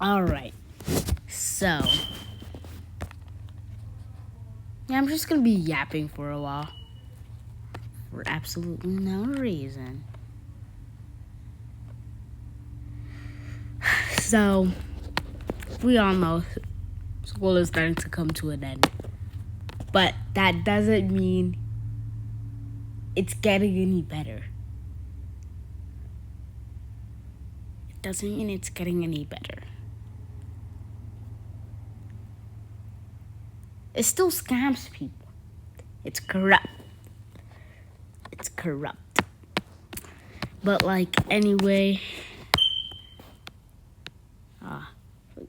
Alright, so yeah, I'm just gonna be yapping for a while for absolutely no reason. So, we all know school is starting to come to an end, but that doesn't mean it's getting any better. It doesn't mean it's getting any better. It still scams people. It's corrupt. It's corrupt. But anyway,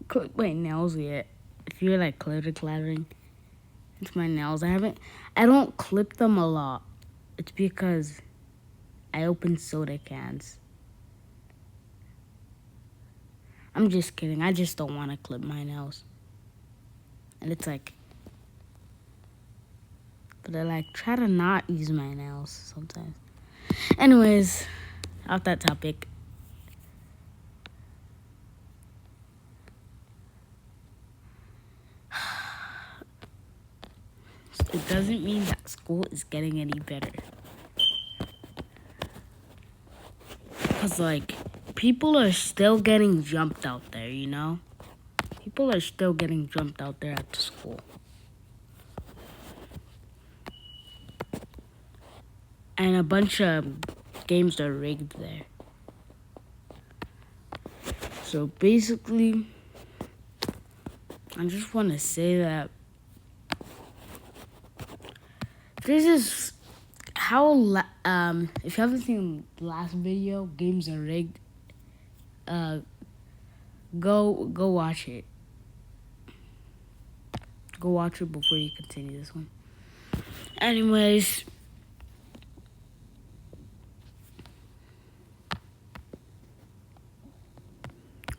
clip my nails yet. If you're clattering, it's my nails. I don't clip them a lot. It's because I open soda cans. I'm just kidding. I just don't want to clip my nails. And it's but I try to not use my nails sometimes. Anyways, off that topic. It doesn't mean that school is getting any better. Because, people are still getting jumped out there, you know? People are still getting jumped out there at the school. And a bunch of games are rigged there. So, basically, I just want to say that this is how, if you haven't seen the last video, games are rigged, go watch it. Go watch it before you continue this one. Anyways,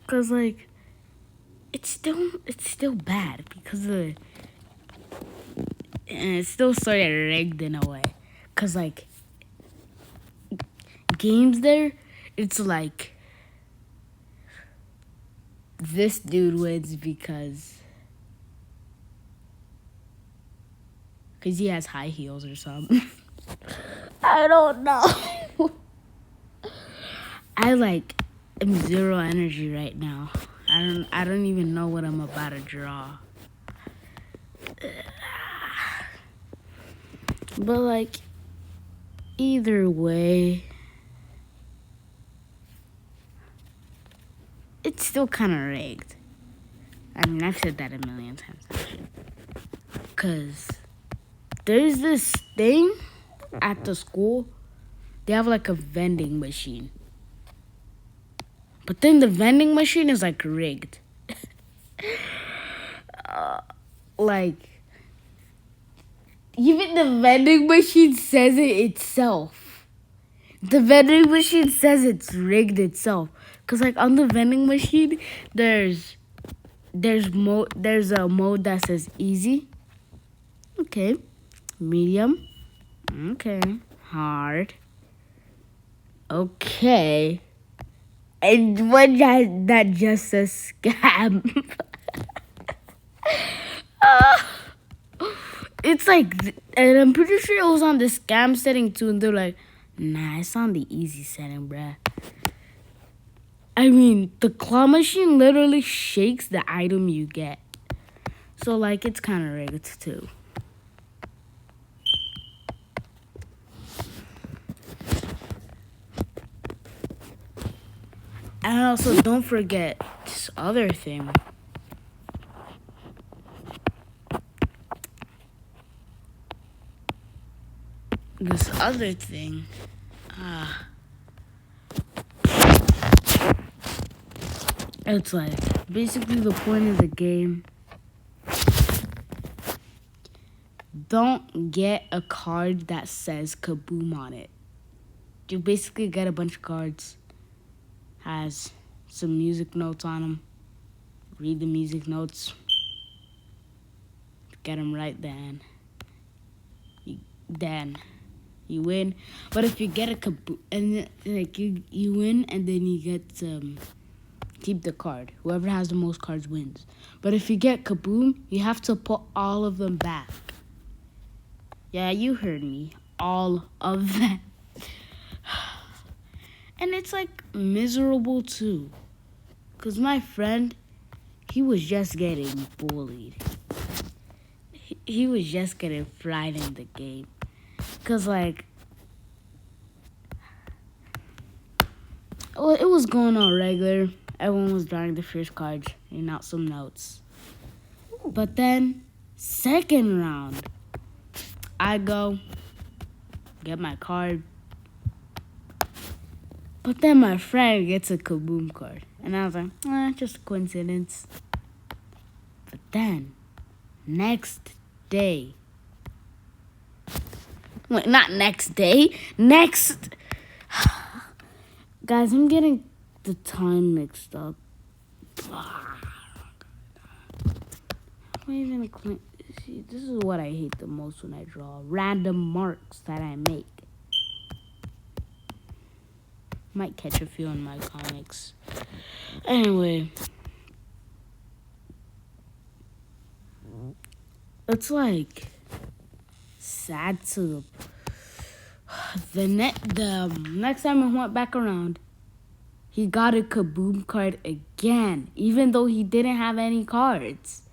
because it's still bad because and it's still sort of rigged in a way. Because games there, it's this dude wins because he has high heels or something. I don't know. I'm zero energy right now. I don't even know what I'm about to draw. But either way, it's still kind of rigged. I mean, I've said that a million times actually. Cause there's this thing at the school. They have a vending machine. But then the vending machine is rigged. Even the vending machine says it itself. The vending machine says it's rigged itself. Cause on the vending machine, there's a mode that says easy. Okay. Medium. Okay. Hard. Okay. And one that just says scam. It's and I'm pretty sure it was on the scam setting too, and they're nah, it's on the easy setting, bruh. I mean, the claw machine literally shakes the item you get. So, it's kind of rigged too. And also, don't forget this other thing. It's basically the point of the game. Don't get a card that says Kaboom on it. You basically get a bunch of cards, has some music notes on them. Read the music notes. Get them right then. You win. But if you get a Kaboom, and you win, and then you get some keep the card. Whoever has the most cards wins. But if you get kaboom, you have to put all of them back. Yeah, you heard me. All of them. And it's like miserable too. Because my friend, he was just getting bullied. He was just getting fried in the game. Because like, well, it was going on regular. Everyone was drawing the first cards and out some notes. But then, second round, I go, get my card. But then my friend gets a kaboom card. And I was like, just a coincidence. But then, next day. Wait, not next day. Next. Guys, I'm getting the time mixed up. See, this is what I hate the most when I draw. Random marks that I make. Might catch a few in my comics. Anyway. It's like sad to the next time I went back around, he got a kaboom card again, even though he didn't have any cards.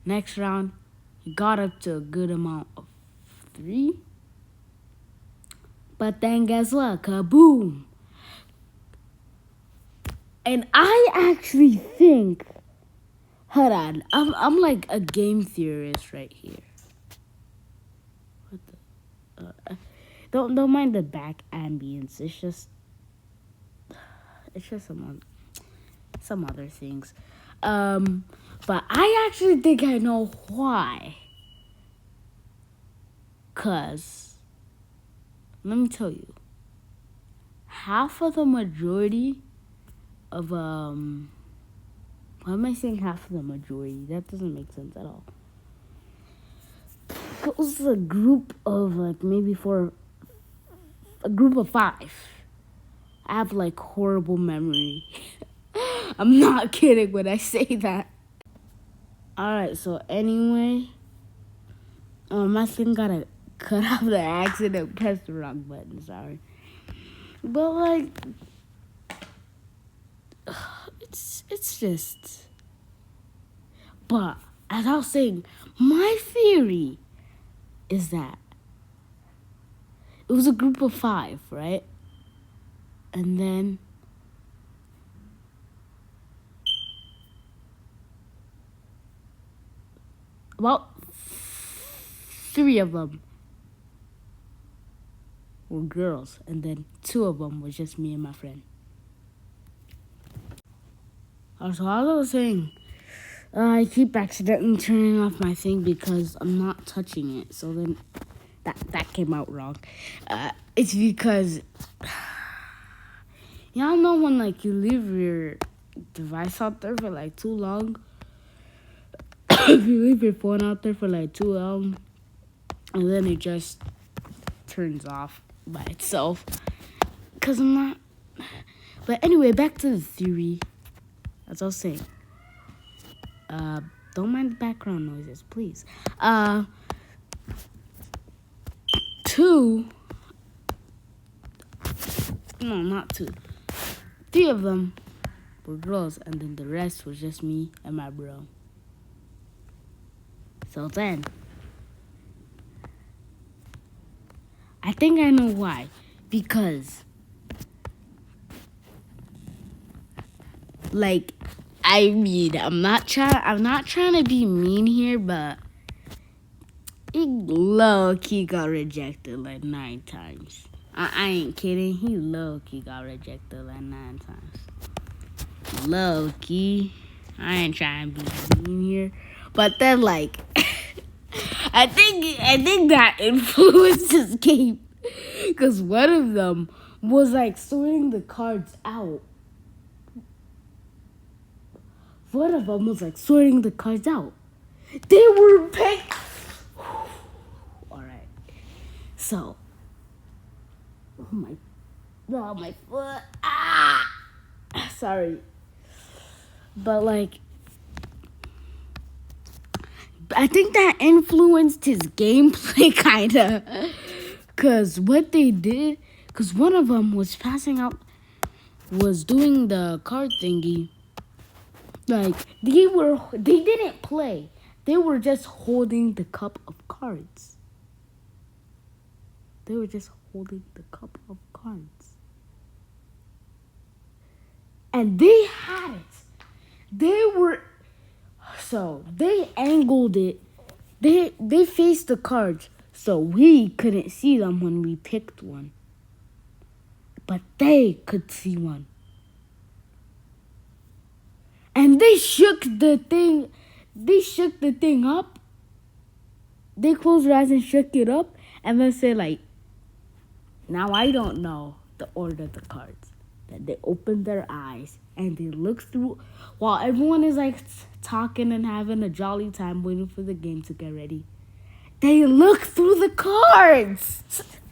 Next round, he got up to a good amount of 3. But then guess what? Kaboom! And I actually think, hold on, I'm like a game theorist right here. What the? Don't mind the back ambience. It's just some other things. But I actually think I know why. 'Cause let me tell you, half of the majority of why am I saying half of the majority? That doesn't make sense at all. It was a group of like maybe a group of 5. I have like horrible memory. I'm not kidding when I say that. Alright, so anyway, my thing got cut off the accident, pressed the wrong button, sorry. But like, it's just, but as I was saying, my theory is that it was a group of 5, right? And then about 3 of them were girls, and then 2 of them was just me and my friend. So as I was saying, I keep accidentally turning off my thing because I'm not touching it. So then that came out wrong. It's because y'all know when like you leave your device out there for like too long. If you leave your phone out there for like too long, and then it just turns off by itself. Cause I'm not. But anyway, back to the theory. As I was saying. Don't mind the background noises, please. 2. No, not 2. 3 of them were girls, and then the rest was just me and my bro. So then, I think I know why. Because, like, I mean, I'm not trying to be mean here, but he low-key got rejected like 9 times. I ain't kidding. He low-key got rejected like 9 times. Low-key. I ain't trying to be mean here. But then, like, I think that influenced his game. Because one of them was, like, sorting the cards out. One of them was, like, sorting the cards out. They were picked. Alright. So, oh my Oh, my foot. Ah! Sorry. But, like, I think that influenced his gameplay, kind of. Because what they did, because one of them was passing out, was doing the card thingy. Like, they didn't play. They were just holding the cup of cards. They were just holding the cup of cards. And they had it. They angled it. They faced the cards, so we couldn't see them when we picked one. But they could see one. And they shook the thing. They shook the thing up. They closed their eyes and shook it up, and then said, like, now I don't know the order of the cards. Then they opened their eyes and they looked through while everyone is like talking and having a jolly time waiting for the game to get ready. They look through the cards.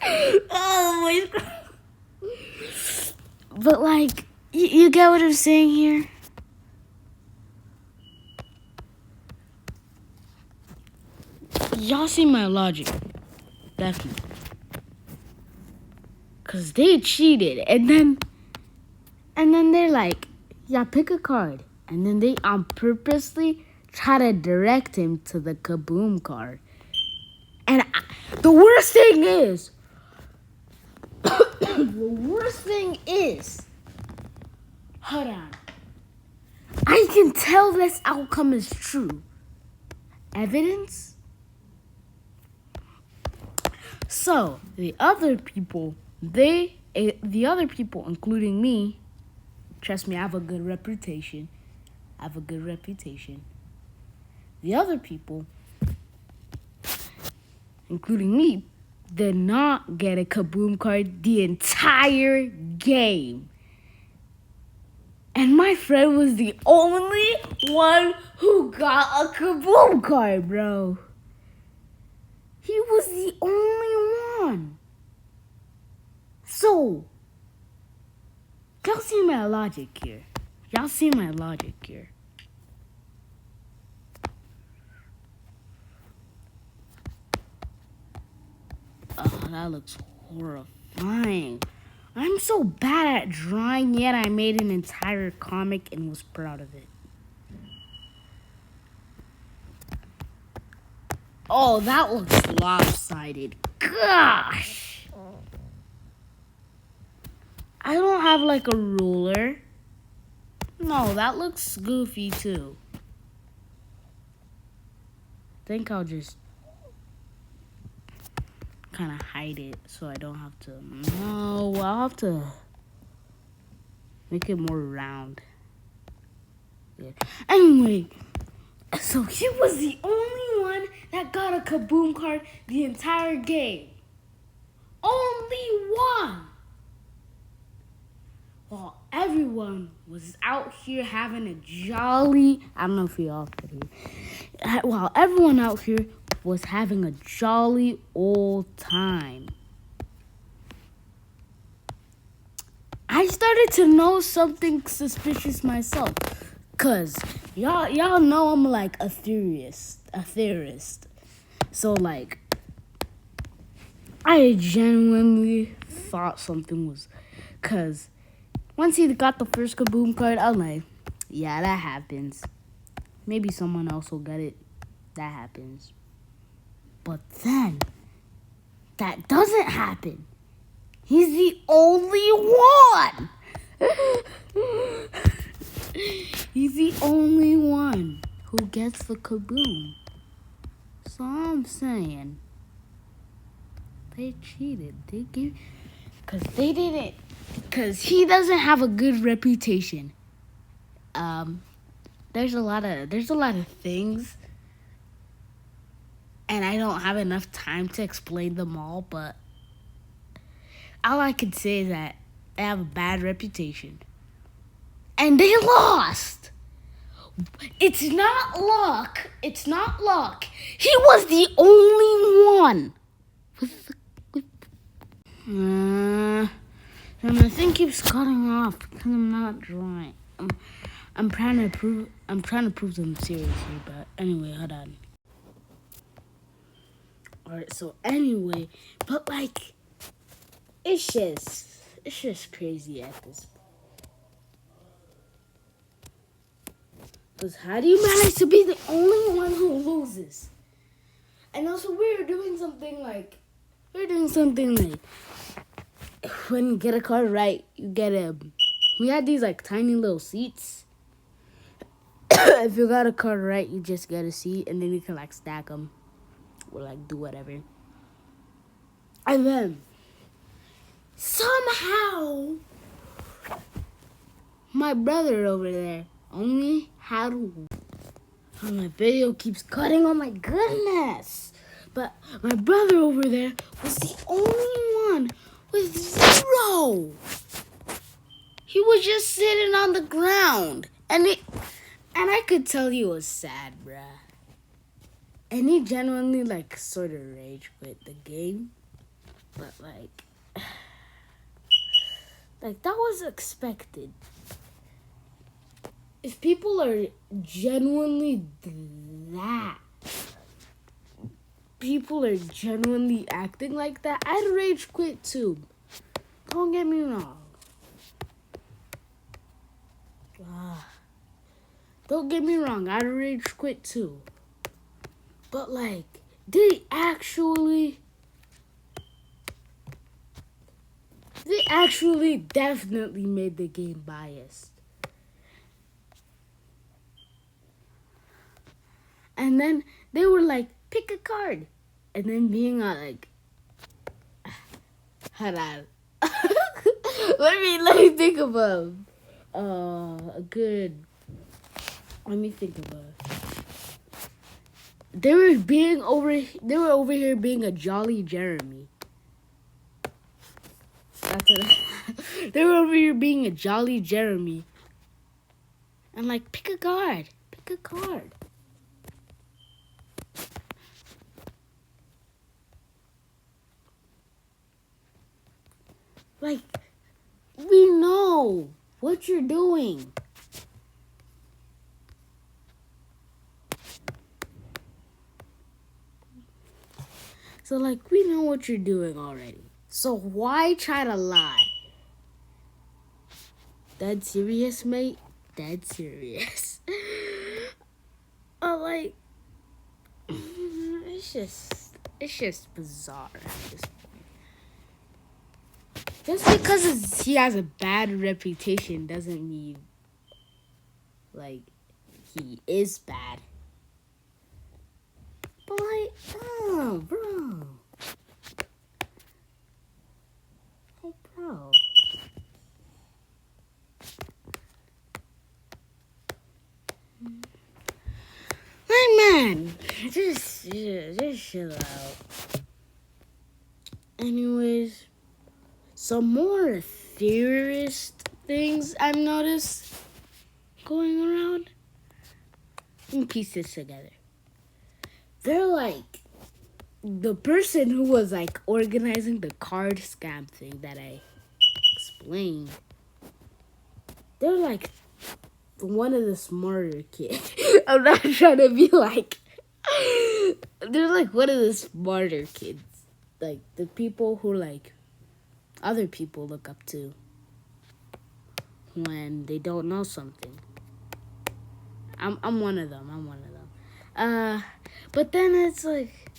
Oh my God. But like, you get what I'm saying here? Y'all see my logic. Definitely. Because they cheated. And then they're like, yeah, pick a card. And then they purposely try to direct him to the kaboom card. And the worst thing is, hold on. I can tell this outcome is true. Evidence? So, the other people, including me, trust me, I have a good reputation. The other people, including me, did not get a kaboom card the entire game. And my friend was the only one who got a kaboom card, bro. He was the only one. So, y'all see my logic here. Oh, that looks horrifying. I'm so bad at drawing, yet I made an entire comic and was proud of it. Oh, that looks lopsided. Gosh. I don't have like a ruler. No, that looks goofy too. I think I'll just kind of hide it so I don't have to. No, I'll have to make it more round. Yeah. Anyway, so he was the only one that got a kaboom card the entire game. Only one. While everyone was out here having a jolly, I don't know if y'all could hear. While everyone out here was having a jolly old time. I started to know something suspicious myself. Cause y'all know I'm like a theorist. So like, I genuinely thought something was, cause once he got the first kaboom card, I'm like, yeah, that happens. Maybe someone else will get it. That happens. But then, that doesn't happen. He's the only one. He's the only one who gets the kaboom. So I'm saying, they cheated. Because he doesn't have a good reputation. There's a lot of things, and I don't have enough time to explain them all, but all I can say is that they have a bad reputation. And they lost. It's not luck. He was the only one. And my thing keeps cutting off because I'm not drawing. I'm trying to prove them seriously, but anyway, hold on. Alright, so anyway, but like it's just crazy at this point. Because how do you manage to be the only one who loses? And also we're doing something like when you get a card right, you get we had these like tiny little seats. If you got a card right, you just get a seat, and then you can like stack them or like do whatever. And then somehow my brother over there only had. Oh, my video keeps cutting. Oh my goodness! But my brother over there was the only one with 0. He was just sitting on the ground, and I could tell he was sad, bruh. And he genuinely like sort of rage quit the game, but like that was expected. If people are genuinely acting like that, I'd rage quit too. Don't get me wrong. Don't get me wrong, I'd rage quit too. But like, they actually definitely made the game biased. And then they were like, pick a card. And then being like, hold on. let me think of a good. Let me think of a. They were over here being a jolly Jeremy. That's what they were over here being a jolly Jeremy. And like, pick a card. Pick a card. Like, we know what you're doing. So, like, we know what you're doing already. So, why try to lie? Dead serious, mate? Dead serious. Like, it's just bizarre at this point. Just because he has a bad reputation doesn't mean, like, he is bad. But, like, oh, bro. Oh, bro. Like, man, just chill out. Anyways, some more theorist things I've noticed going around. Let me piece this together. They're like, the person who was like organizing the card scam thing that I explained, they're like one of the smarter kids. I'm not trying to be like, they're like one of the smarter kids. Like the people who like other people look up to when they don't know something. I'm one of them. But then it's like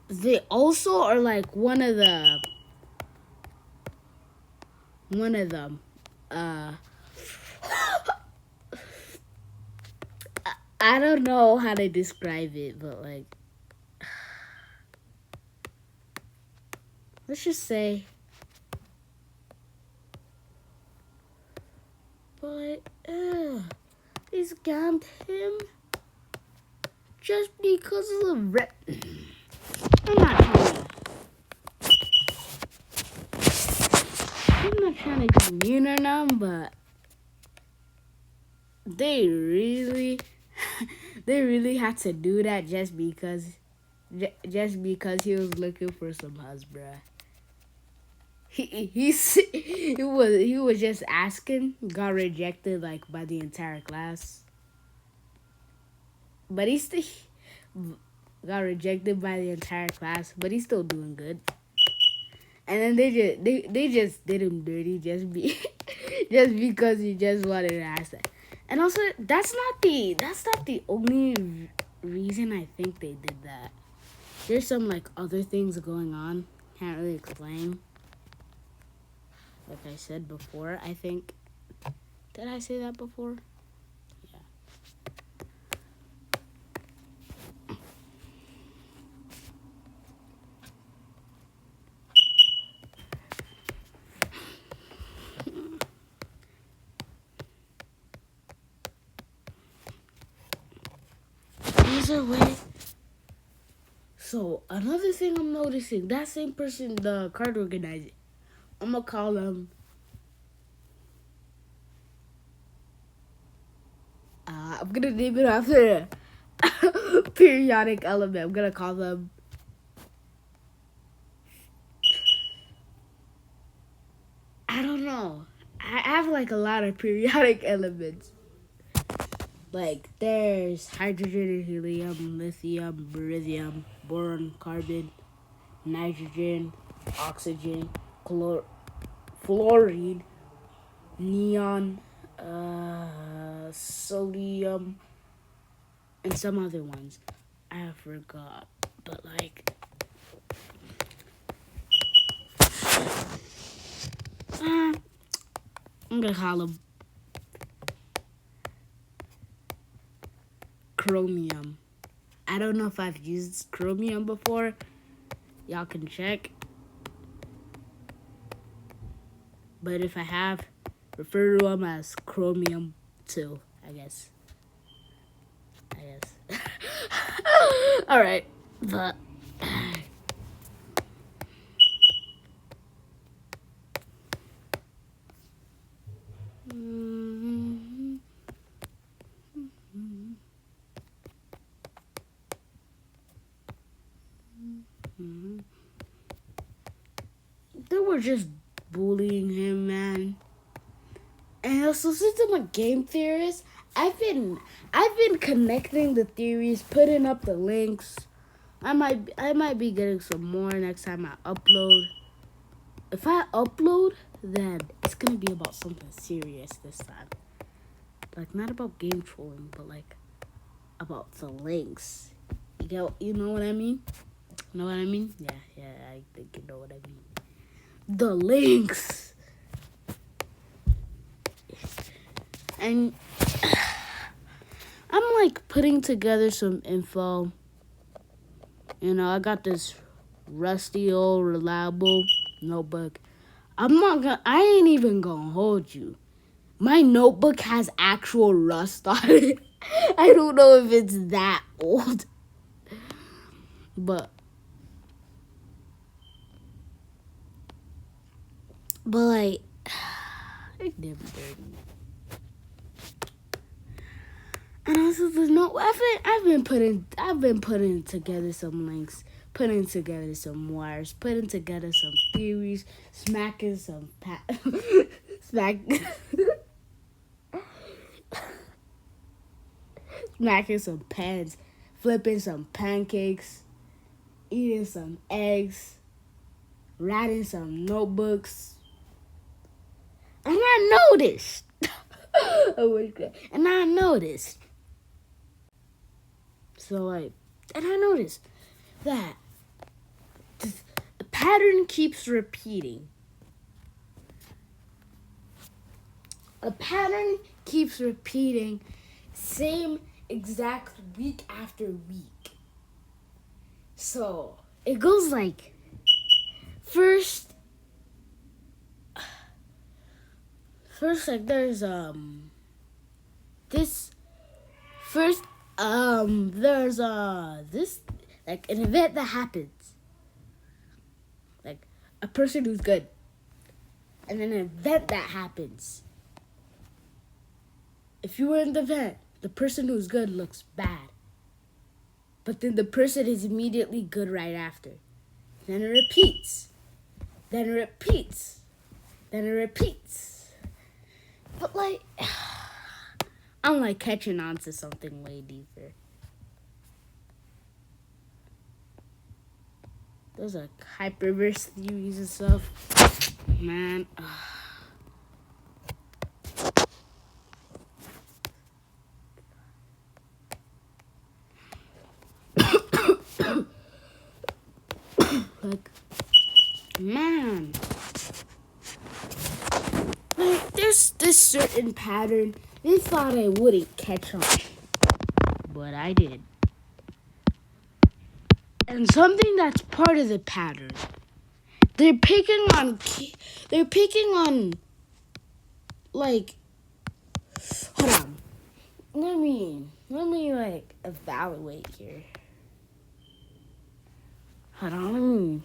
they also are like one of them. I don't know how to describe it, but like, let's just say, but they scammed him just because of the rep. I'm not trying to be mean on them, but they really had to do that just because he was looking for some hus, bruh. he was just asking, got rejected like by the entire class. But he still got rejected by the entire class, but he's still doing good. And then they just did him dirty just be just because he just wanted to ask that. And also that's not the only reason I think they did that. There's some like other things going on. Can't really explain. Like I said before, I think. Did I say that before? Yeah. Either way. So another thing I'm noticing, that same person, the card organizer, I'm gonna call him. I'm gonna name it after a periodic element. I'm gonna call them. I don't know. I have like a lot of periodic elements. Like there's hydrogen and helium, lithium, beryllium, boron, carbon, nitrogen, oxygen, fluorine, neon, sodium, and some other ones. I forgot. But like I'm gonna call them chromium. I don't know if I've used chromium before. Y'all can check. But if I have, refer to them as chromium 2, I guess. Alright. But they were just bullying him, man. And also, since I'm a game theorist, I've been connecting the theories, putting up the links. I might be getting some more next time I upload. If I upload, then it's gonna be about something serious this time. Like not about game trolling, but like about the links. You know what I mean? Know what I mean? Yeah, I think you know what I mean. The links. And I'm like putting together some info. You know, I got this rusty old reliable notebook. I ain't even gonna hold you. My notebook has actual rust on it. I don't know if it's that old. But like it's never dirty. And also there's no I've been putting together some links, putting together some wires, putting together some theories, smacking some smacking some pens, flipping some pancakes, eating some eggs, writing some notebooks. And I noticed. And I noticed. So and I noticed that the pattern keeps repeating. A pattern keeps repeating, same exact week after week. So it goes like first like there's this first there's this like an event that happens, like a person who's good, and then an event that happens. If you were in the event, the person who's good looks bad, but then the person is immediately good right after. Then it repeats. then it repeats, then it repeats. But like, I'm like catching on to something way deeper. Those are hyperverse theories and stuff. Man. Like, man. Like, there's this certain pattern. They thought I wouldn't catch on. But I did. And something that's part of the pattern. They're picking on, like, hold on. Let me, like, evaluate here. Hold on,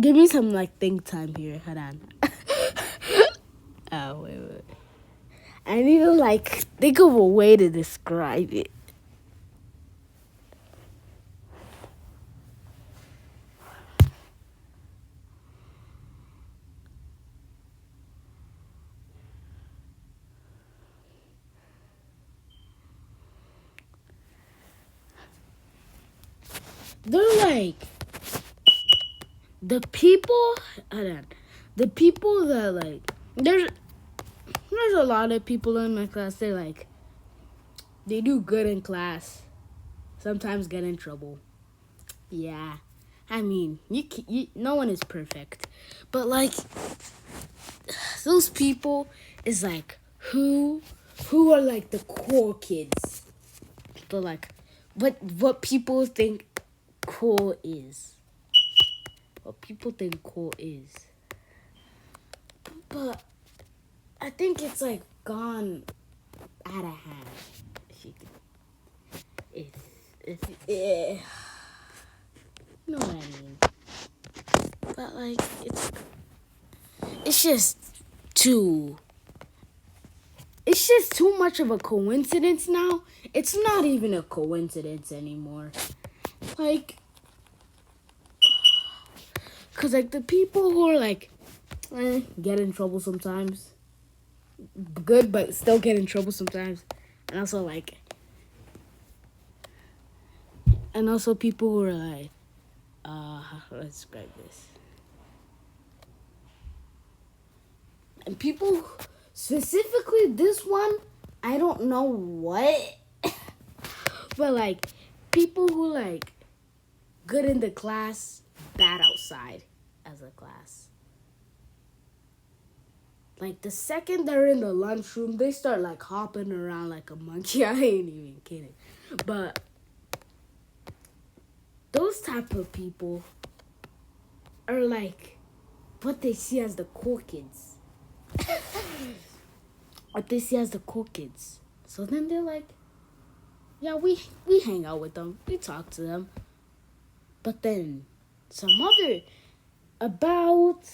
give me some, like, think time here. Hold on. Oh, wait. I need to, like, think of a way to describe it. They're like the people that like there's a lot of people in my class. They do good in class, sometimes get in trouble. Yeah, I mean no one is perfect, but like those people is like who are like the cool kids. But like what people think cool is. What people think cool is. But I think it's like gone out of hand. You know what I mean. But like it's just too much of a coincidence now. It's not even a coincidence anymore. Like, cause like the people who are like get in trouble sometimes, good but still get in trouble sometimes, and also people who are like, how do I describe this? And people, specifically this one, I don't know what, but like people who like good in the class, bad outside as a class. Like the second they're in the lunchroom, they start like hopping around like a monkey. I ain't even kidding. But those type of people are like what they see as the cool kids. What they see as the cool kids. So then they're like, yeah, we hang out with them. We talk to them. But then about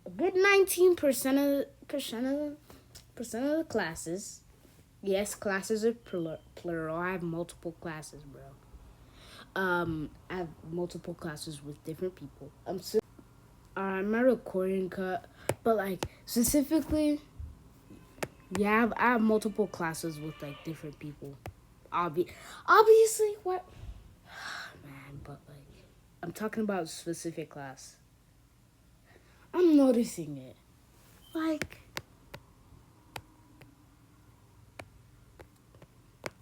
a good 19% of the classes. Yes, classes are plural. I have multiple classes, bro. I have multiple classes with different people. My recording cut, but like specifically, yeah, I have multiple classes with like different people. Obviously, what, man? But like, I'm talking about a specific class. I'm noticing it, like.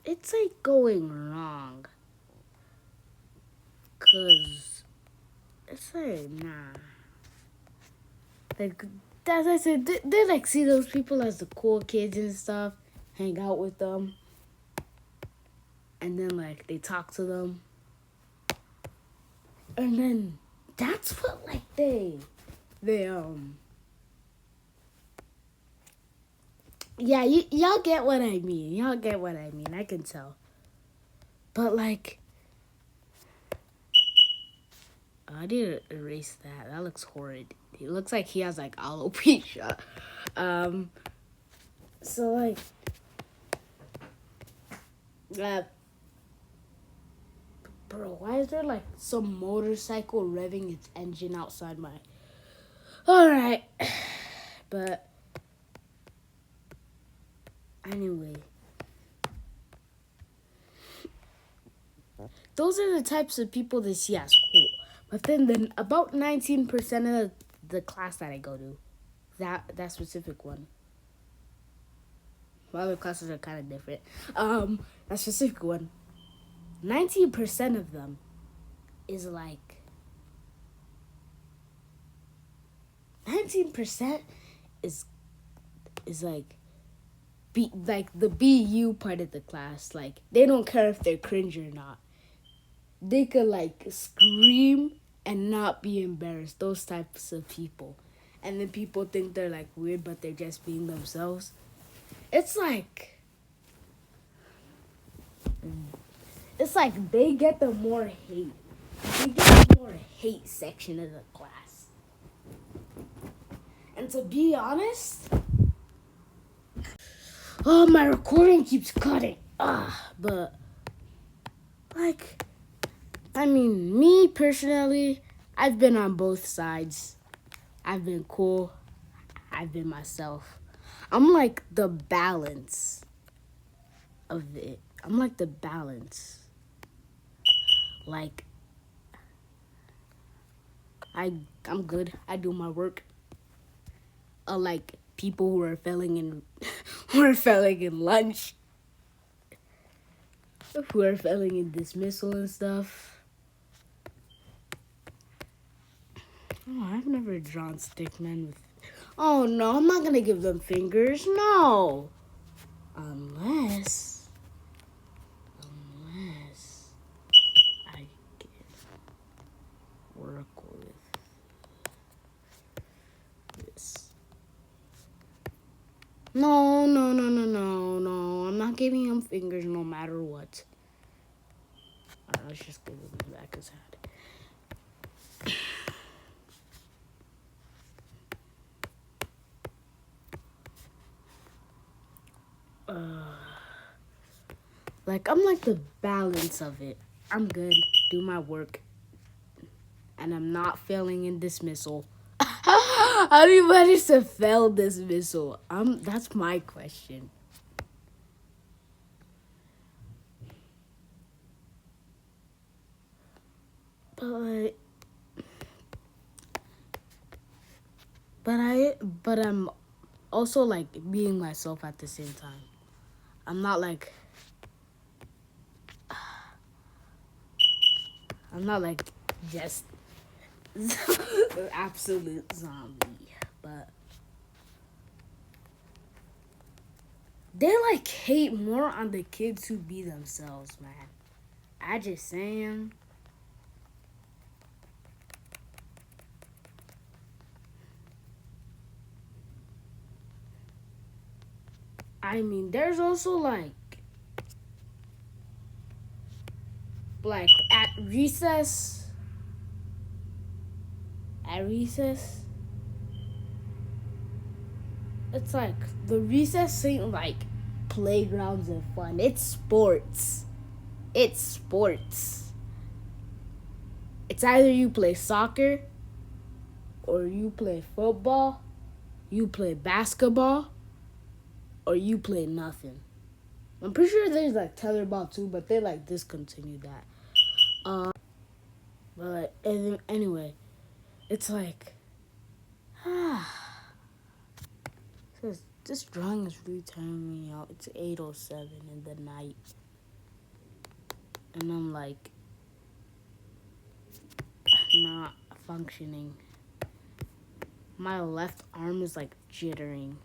It's like going wrong. Cause it's like nah. Like as I said, they like see those people as the cool kids and stuff, hang out with them, and then like they talk to them, and then that's what like they yeah, y'all get what I mean. Y'all get what I mean. I can tell. But like, I need to erase that. That looks horrid. It looks like he has like alopecia. So like, Bro, why is there like some motorcycle revving its engine outside my... Alright. But anyway. Those are the types of people they see at school. But then about 19% of the class that I go to, that specific one. My other classes are kind of different. That specific one, 19% of them is like 19% is like the BU part of the class. Like they don't care if they're cringe or not. They could like scream and not be embarrassed. Those types of people. And then people think they're like weird, but they're just being themselves. It's like they get the more hate. They get the more hate section of the class. And to be honest, oh, my recording keeps cutting. But like, I mean, me personally, I've been on both sides. I've been cool. I've been myself. I'm like the balance of it. I'm like the balance. Like, I'm good. I do my work. Like people who are failing in lunch, who are failing in dismissal and stuff. Oh, I've never drawn stickmen with... Oh no, I'm not gonna give them fingers. No, unless I can work with this. No. I'm not giving him fingers no matter what. Alright, let's just give him the back of his head. Like, I'm like the balance of it. I'm good, do my work, and I'm not failing in dismissal. How do you manage to fail dismissal? That's my question. But I'm also like being myself at the same time. I'm not like just an absolute zombie, but they like hate more on the kids who be themselves, man. I just saying. I mean, there's also like at recess. It's like the recess ain't like playgrounds and fun. It's sports. It's either you play soccer or you play football, you play basketball, or you play nothing. I'm pretty sure there's like tetherball too, but they like discontinued that. But anyway, it's like, says this drawing is really tiring me out. It's 8:07 in the night, and I'm like not functioning. My left arm is like jittering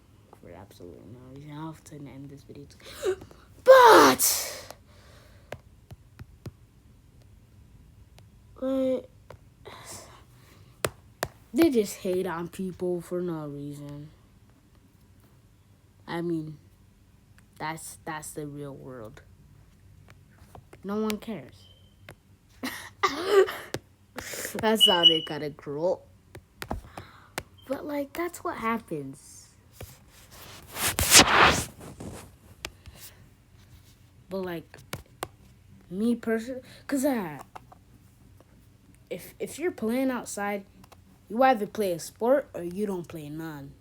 for absolutely no reason. I'll have to end this video too. But they just hate on people for no reason. I mean, that's the real world. No one cares. That sounded kind of cruel. But like, that's what happens. But like, me personally, cause if you're playing outside, you either play a sport or you don't play none.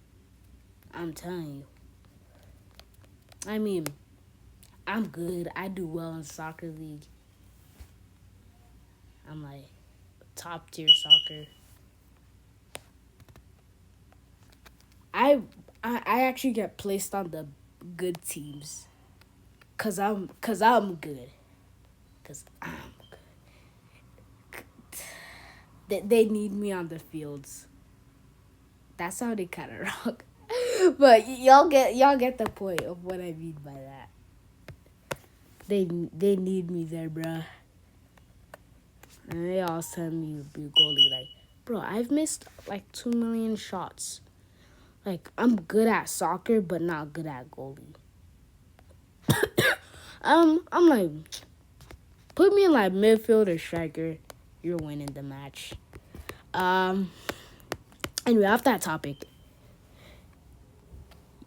I'm telling you. I mean, I'm good. I do well in soccer league. I'm like top tier soccer. I I actually get placed on the good teams. Cause I'm good. Cause I'm good. They need me on the fields. That's how they kind of rock. But y'all get the point of what I mean by that. They need me there, bruh. And they all send me to be a goalie. Like, bro, I've missed like 2 million shots. Like, I'm good at soccer, but not good at goalie. I'm like, put me in like midfield or striker. You're winning the match. Anyway, off that topic,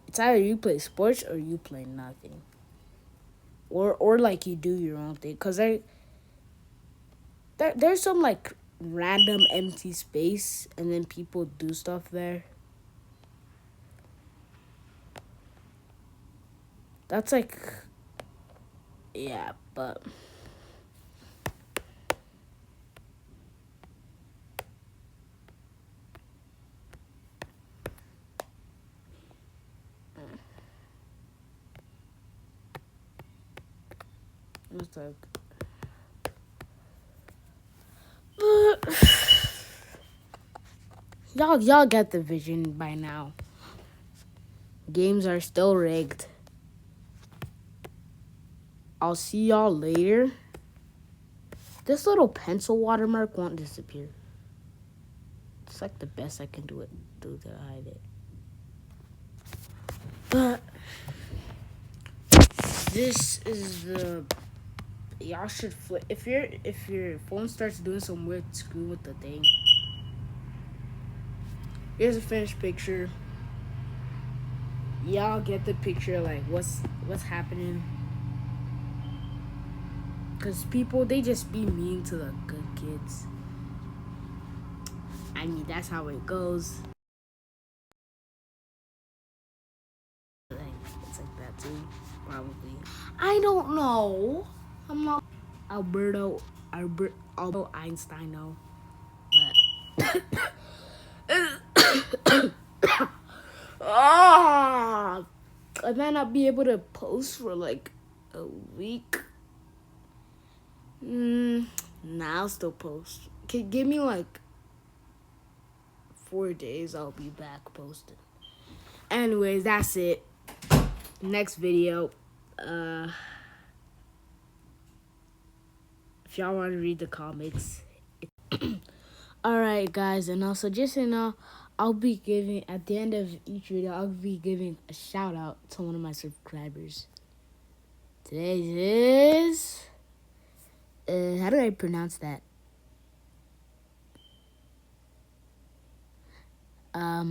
it's either you play sports or you play nothing, or like you do your own thing. Cause there's some like random empty space, and then people do stuff there. That's like, yeah, but it's like, y'all get the vision by now. Games are still rigged. I'll see y'all later. This little pencil watermark won't disappear. It's like the best I can do to hide it. But this is the y'all should flip if your phone starts doing some weird screw with the thing. Here's a finished picture. Y'all get the picture, like what's happening. Cause people, they just be mean to the good kids. I mean, that's how it goes. Like, it's like that too, probably. I don't know. I'm not Albert Einstein, no. But ah, I might not be able to post for like a week. Nah, I'll still post. Can give me like 4 days. I'll be back posting. Anyways, that's it. Next video. If y'all want to read the comics. Alright, guys, and also just so you know, I'll be giving at the end of each video. I'll be giving a shout out to one of my subscribers. Today is how do I pronounce that? Our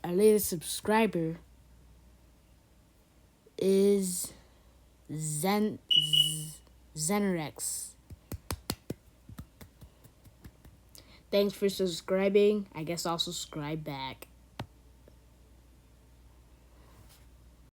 latest subscriber is Zenerex. Thanks for subscribing. I guess I'll subscribe back.